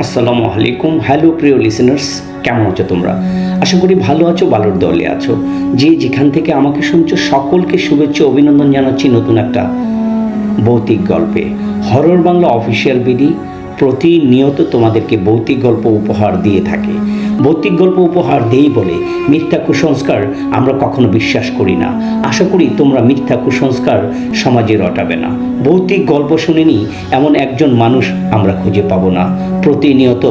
আসসালামু আলাইকুম। হ্যালো প্রিয় লিসেনার্স, কেমন আছো তোমরা? আশা করি ভালো আছো, ভালোর দলে আছো। যে যেখান থেকে আমাকে শুনছো সকলকে শুভেচ্ছা অভিনন্দন জানাচ্ছি নতুন একটা ভৌতিক গল্পে। হরর বাংলা অফিসিয়াল বিডি প্রতিনিয়ত তোমাদেরকে ভৌতিক গল্প উপহার দিয়ে থাকে। ভৌতিক গল্প উপহার দেই বলে মিথ্যা কুসংস্কার আমরা কখনো বিশ্বাস করি না। আশা করি তোমরা মিথ্যা কুসংস্কার সমাজে রটাবে না। ভৌতিক গল্প শুনিনি এমন একজন মানুষ আমরা খুঁজে পাবো না। প্রতিনিয়ত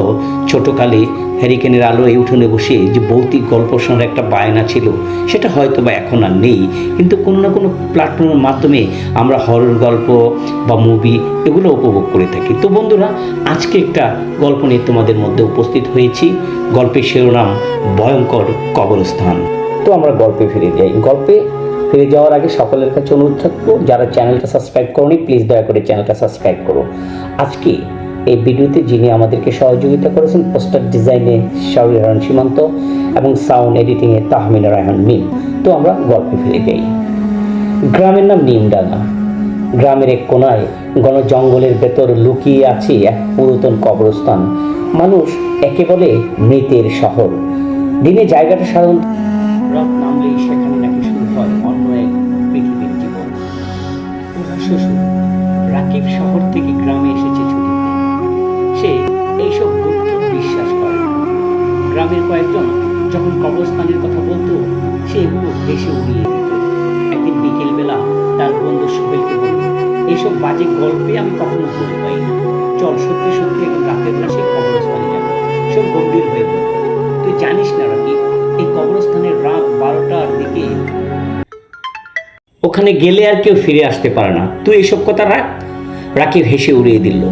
ছোটকালে হ্যারিকেনের আলোয় উঠোনে বসে যে ভৌতিক গল্প শোনার একটা বায়না ছিল, সেটা হয়তো বা এখন আর নেই, কিন্তু কোনো না কোনো প্ল্যাটফর্মের মাধ্যমে আমরা হরর গল্প বা মুভি এগুলো উপভোগ করে থাকি। তো বন্ধুরা, আজকে একটা গল্প নিয়ে তোমাদের মধ্যে উপস্থিত হয়েছি। গল্পের শিরোনাম ভয়ঙ্কর কবরস্থান। তো আমরা গল্পে ফিরে যাই। গল্পে ফিরে যাওয়ার আগে সকলের কাছে অনুরোধ থাকবো, যারা চ্যানেলটা সাবস্ক্রাইব করোনি প্লিজ দয়া করে চ্যানেলটা সাবস্ক্রাইব করো। আজকে এই ভিডিওতে যিনি আমাদেরকে সহযোগিতা করেছেন, পোস্টার ডিজাইনে শাহরুখ রহমান সীমান্ত এবং সাউন্ড এডিটিংয়ে তাহমিনা রায়হান মিম। তো আমরা গল্পে ফিরে যাই। গ্রামের নাম নিমডাঙ্গা। গ্রামের এক কোনায় ঘন জঙ্গলের ভেতর লুকিয়ে আছে এক পুরাতন কবরস্থান। মানুষ একে বলে মৃতের শহর। দিনে জায়গাটা সাধারণ, রাত নামলেই সেখানে নাকি শুরু হয় অন্য এক পৃথিবীর জীবন। শ্বশুর রাকিব শহর থেকে গ্রামে এসেছে ছুটিতে। সে এইসব ভূত বিশ্বাস করে না। গ্রামের কয়েকজন যখন কবরস্থানের কথা বলতো, সে এগুলো হেসে উড়িয়ে দিত। একদিন বিকেলবেলা তার বন্ধু সোহেলকে বলল, এইসব বাজে গল্পে আমি কখনো ভুল পাই না, চল সত্যি সত্যি একদিন রাতের বেলা সেই কবরস্থানে যাবো। সব গম্ভীর হয়ে বলল, তুই জানিস না রাকিব, এই কবরস্থানের রাত 12টার দিকে ওখানে গেলে আর কেউ ফিরে আসতে পারে না। তুই এসব কথা রাখ। রাকিব হেসে উড়িয়ে দিল,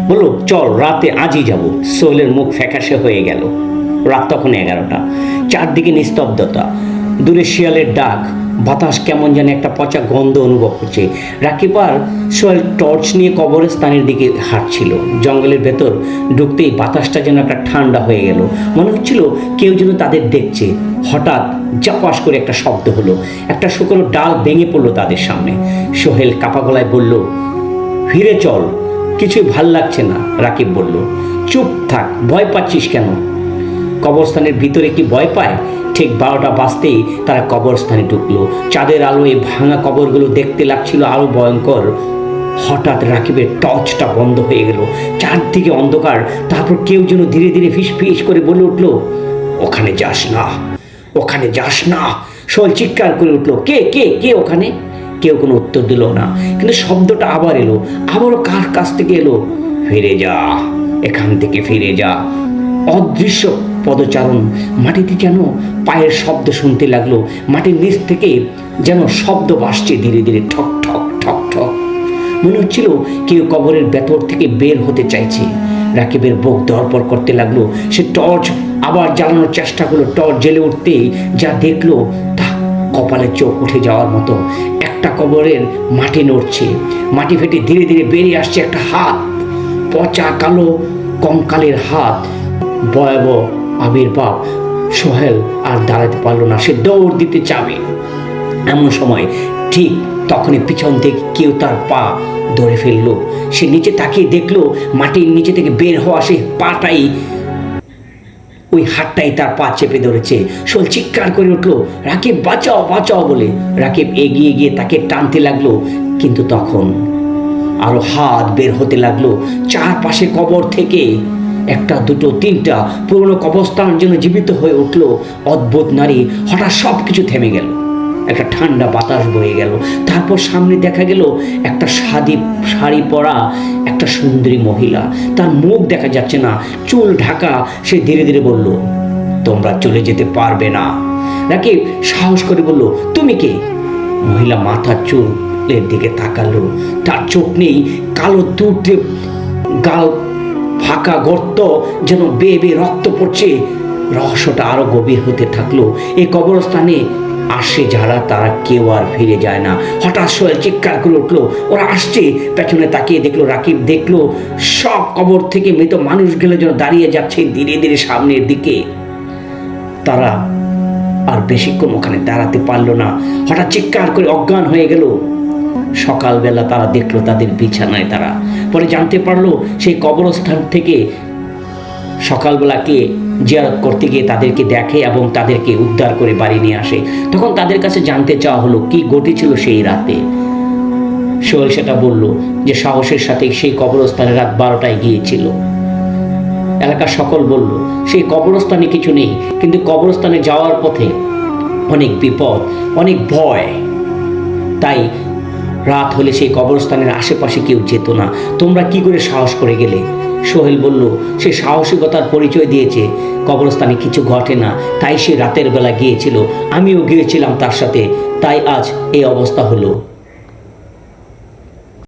বলল, চল রাতে আজই যাব। সোহেলের মুখ ফ্যাকাশে হয়ে গেল। রাত তখন 11টা। চারদিকে নিস্তব্ধতা, দূরে শিয়ালের ডাক, বাতাস কেমন যেন একটা পচা গন্ধ অনুভব করছে। রাকিব আর সোহেল টর্চ নিয়ে কবরস্থানের দিকে হাঁটছিল। জঙ্গলের ভেতর ঢুকতেই বাতাসটা যেন একটা ঠান্ডা হয়ে গেল। মনে হচ্ছিল কেউ যেন তাদের দেখছে। হঠাৎ জাপাস করে একটা শব্দ হলো। একটা শুকনো ডাল ভেঙে পড়লো তাদের সামনে। সোহেল কাপা গলায় বলল, ফিরে চল, কিছুই ভাল লাগছে না। রাকিব বলল, চুপ থাক, ভয় পাচ্ছিস কেন? কবরস্থানের ভিতরে কি ভয় পায়? ঠিক 12টা বাজতেই তারা কবরস্থানে ঢুকলো। চাঁদের আলোয় ভাঙা কবরগুলো দেখতে লাগছিল আরো ভয়ঙ্কর। হঠাৎ রাকিবের টর্চটা বন্ধ হয়ে গেল। চারদিকে অন্ধকার। তারপর কেউ যেন ধীরে ধীরে ফিস ফিস করে বলে উঠলো, ওখানে যাস না, ওখানে যাস না। সোহেল চিৎকার করে উঠলো, কে কে কে ওখানে? কেউ কোনো উত্তর দিল না, কিন্তু শব্দটা আবার এলো। আবারও কার কাছ থেকে এলো, ফিরে যা, এখান থেকে ফিরে যা। অদৃশ্য পদচারণ। মাটিতে যেন পায়ের শব্দ শুনতে লাগলো। মাটির নিচ থেকে যেন শব্দ ভাসছে ধীরে ধীরে, ঠক ঠক ঠক ঠক। মনে হচ্ছিল কেউ কবরের ভেতর থেকে বের হতে চাইছে। রাকিবের বুক ধড়ফড় করতে লাগলো। সে টর্চ আবার জ্বালানোর চেষ্টা করলো। টর্চ জ্বেলে উঠতে যা দেখলো তা কপালে চোখ উঠে যাওয়ার মতো। একটা কবরের মাটি নড়ছে। মাটি ফেটে ধীরে ধীরে বেরিয়ে আসছে একটা হাত, পচা কালো কঙ্কালের হাত। ভয়াবহ আবির্ভাব। সোহেল আর দাঁড়াতে পারলো না। সে দৌড় দিতে চাবে। এমন সময় ঠিক তখনই পিছন থেকে কেউ তার পা ধরে ফেললো। সে নিচে তাকিয়ে দেখলো মাটির নিচে থেকে বের হওয়া সে পাটাই, ওই হাতটাই তার পা চেপে ধরেছে। সোহেল চিৎকার করে উঠলো, রাকিব বাঁচাও বাঁচাও বলে। রাকিব এগিয়ে গিয়ে তাকে টানতে লাগলো, কিন্তু তখন আরো হাত বের হতে লাগলো চারপাশে কবর থেকে। একটা, দুটো, তিনটা। পুরনো কবরস্থান যেন জীবিত হয়ে উঠল। অদ্ভুত নারী। হঠাৎ সব কিছু থেমে গেল। একটা ঠান্ডা বাতাস বয়ে গেল। তারপর সামনে দেখা গেল একটা শাড়ি পরা একটা সুন্দরী মহিলা। তার মুখ দেখা যাচ্ছে না, চুল ঢাকা। সে ধীরে ধীরে বলল, তোমরা চলে যেতে পারবে না। রাকিব সাহস করে বলল, তুমি কে? মহিলা মাথার চুলের দিকে তাকালো। তার চোখ নেই, কালো দুধে গাল, ফাঁকা গর্ত, যেন বেয়ে বেয়ে রক্ত পড়ছে। রহস্যটা আরো গভীর হতে থাকলো। এই কবরস্থানে আসে যারা, তারা কেউ আর ফিরে যায় না। হঠাৎ সোহেল চিৎকার করে উঠলো, ওরা আসছে। পেছনে তাকিয়ে দেখলো, রাকিব দেখলো সব কবর থেকে মৃত মানুষগুলো যেন দাঁড়িয়ে যাচ্ছে ধীরে ধীরে সামনের দিকে। তারা আর বেশিক্ষণ ওখানে দাঁড়াতে পারলো না। হঠাৎ চিৎকার করে অজ্ঞান হয়ে গেল। সকালবেলা তারা দেখলো তাদের বিছানায় তারা। পরে জানতে পারলো সেই কবরস্থান থেকে সকালবেলা কে জিয়ারত করতে গিয়ে তাদেরকে দেখে এবং তাদেরকে উদ্ধার করে বাড়ি নিয়ে আসে। তখন তাদের কাছে জানতে চাওয়া হলো কি ঘটেছিল সেই রাতে। সোহেল সেটা বলল যে সাহসের সাথে সেই কবরস্থানে রাত 12টায় গিয়েছিল। এলাকার সকল বলল সেই কবরস্থানে কিছু নেই, কিন্তু কবরস্থানে যাওয়ার পথে অনেক বিপদ, অনেক ভয়, তাই রাত হলে সেই কবরস্থানের আশেপাশে কেউ যেত না। তোমরা কি করে সাহস করে গেলে? সোহেল বলল সে সাহসিকতার পরিচয় দিয়েছে, কবরস্থানে কিছু ঘটে না, তাই সে রাতের বেলা গিয়েছিল, আমিও গিয়েছিলাম তার সাথে, তাই আজ এই অবস্থা হলো।